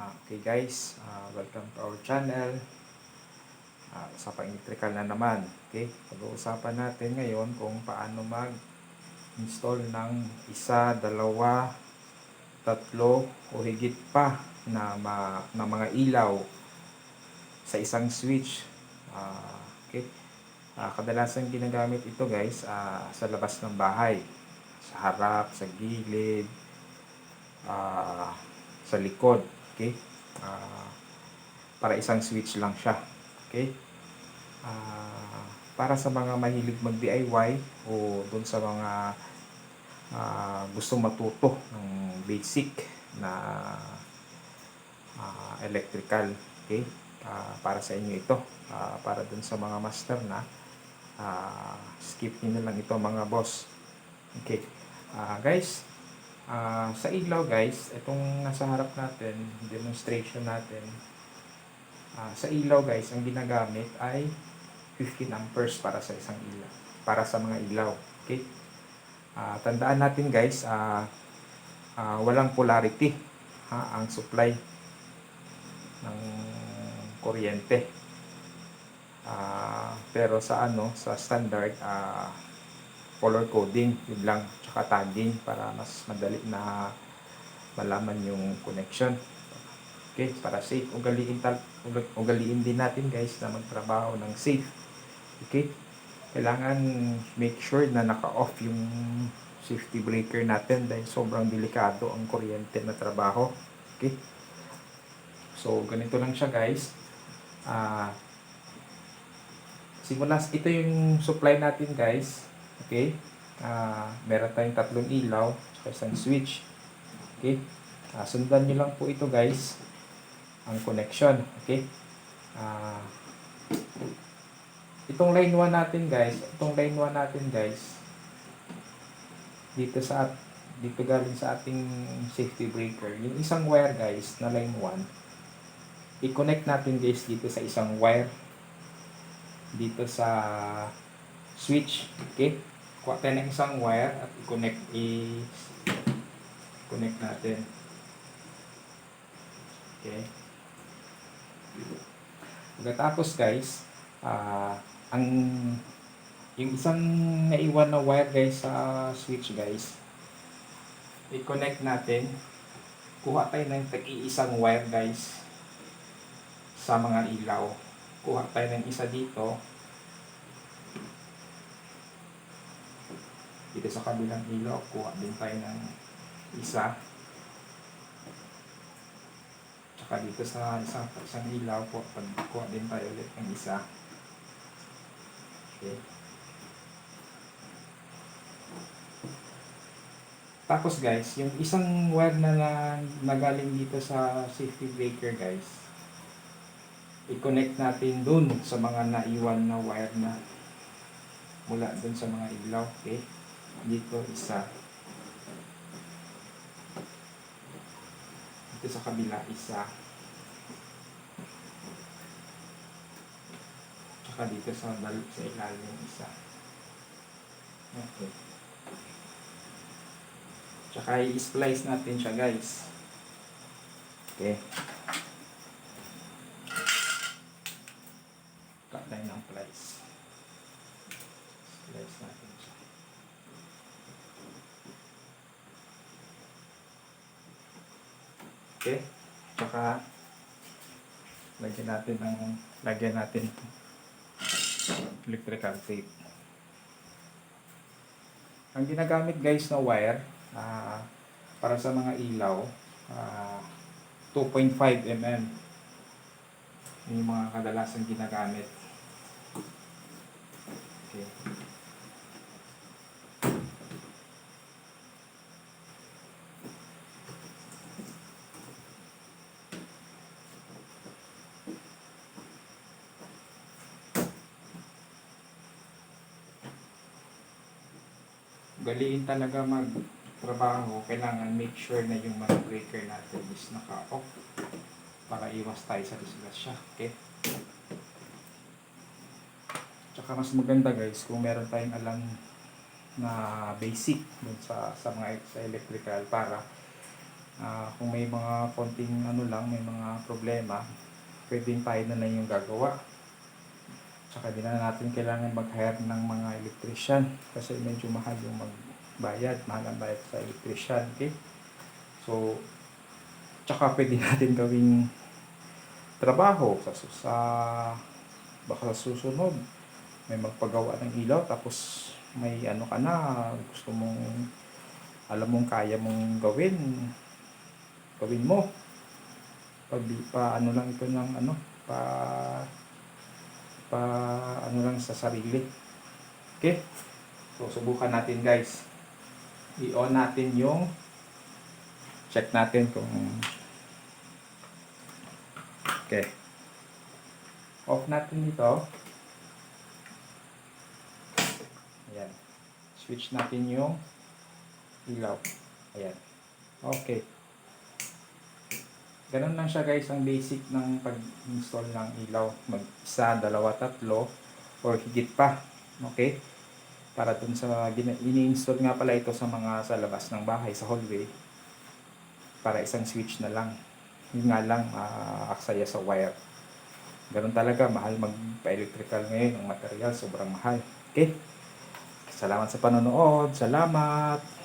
Okay guys, welcome to our channel. Sa pang-electrical na naman. Okay, pag-uusapan natin ngayon kung paano mag-install ng isa, dalawa, tatlo o higit pa na mga ilaw sa isang switch. Okay, kadalasan ginagamit ito guys sa labas ng bahay, sa harap, sa gilid, sa likod. Okay, para isang switch lang siya. Okay, para sa mga mahilig mag DIY o dun sa mga gustong matuto ng basic na electrical. Okay, para sa inyo ito. Para dun sa mga master na, skip nyo na lang ito mga boss. Okay, guys, sa ilaw guys, itong nasa harap natin, demonstration natin, sa ilaw guys, ang ginagamit ay 15 amperes para sa isang ilaw, para sa mga ilaw. Okay, tandaan natin guys, walang polarity ang supply ng kuryente. Pero sa standard, color coding, yun lang, tsaka tagging para mas madali na malaman yung connection. Okay, para safe, ugaliin din natin guys na magtrabaho ng safe. Okay, kailangan make sure na naka-off yung safety breaker natin dahil sobrang delikado ang kuryente na trabaho. Okay, so ganito lang siya guys. Ito yung supply natin guys. Okay, meron tayong tatlong ilaw at isang switch. Okay, sundan nyo lang po ito guys, ang connection. Okay, itong line 1 natin guys, dito galing sa ating safety breaker, yung isang wire guys na line 1, i-connect natin guys dito sa isang wire dito sa switch. Okay, kuha tayo ng isang wire at i-connect natin. Okay, pagkatapos guys, yung isang naiwan na wire guys sa switch guys, i-connect natin. Kuha tayo ng tag-iisang wire guys sa mga ilaw. Kuha tayo ng isa dito sa kabilang ilaw. Kuha din tayo ng isa, tsaka dito sa isang ilaw po, kuha din tayo ulit ng isa. Okay, tapos guys, yung isang wire na nagaling dito sa safety breaker guys, i-connect natin dun sa mga naiwan na wire na mula dun sa mga ilaw. Okay, dito isa, dito sa kabila isa, tsaka dito sa ilalim isa. Okay, tsaka i-splice natin siya guys. Okay, cut tayo ng plies, splice natin siya. Okay, tsaka lagyan natin electrical tape. Ang ginagamit guys na wire para sa mga ilaw, 2.5 mm yung mga kadalasan ginagamit. Okay, galiin talaga magtrabaho, kailangan make sure na yung mga breaker natin is naka-off para iwas tayo sa disgrasya. Okay, tsaka mas maganda guys kung meron tayong alam na basic dun sa electrical, para Kung may mga konting ano lang, may mga problema, pwedeng tayo na lang yung gagawa. Tsaka di na natin kailangan mag-hire ng mga electrician kasi medyo mahal yung magbayad, mahal ang bayad sa electrician, okay? So, tsaka pwede natin gawing trabaho sa baka sa susunod may magpagawa ng ilaw tapos may ano ka na, gusto mong alam mong kaya mong gawin mo pag pa ano lang ito ng ano pa pa ano lang sa sarili, okay? So subukan natin guys, i-on natin yung check natin kung okay, off natin dito. Ayan. Switch natin yung ilaw. Ayan. Okay. Ganun lang siya guys ang basic ng pag-install ng ilaw. Mag-isa, dalawa, tatlo, or higit pa. Okay? Para dun sa ini-install nga pala ito sa mga sa labas ng bahay, sa hallway. Para isang switch na lang. Yun nga lang, aksaya sa wire. Ganun talaga, mahal magpa-electrical ngayon. Ang material, sobrang mahal. Okay? Salamat sa panonood. Salamat!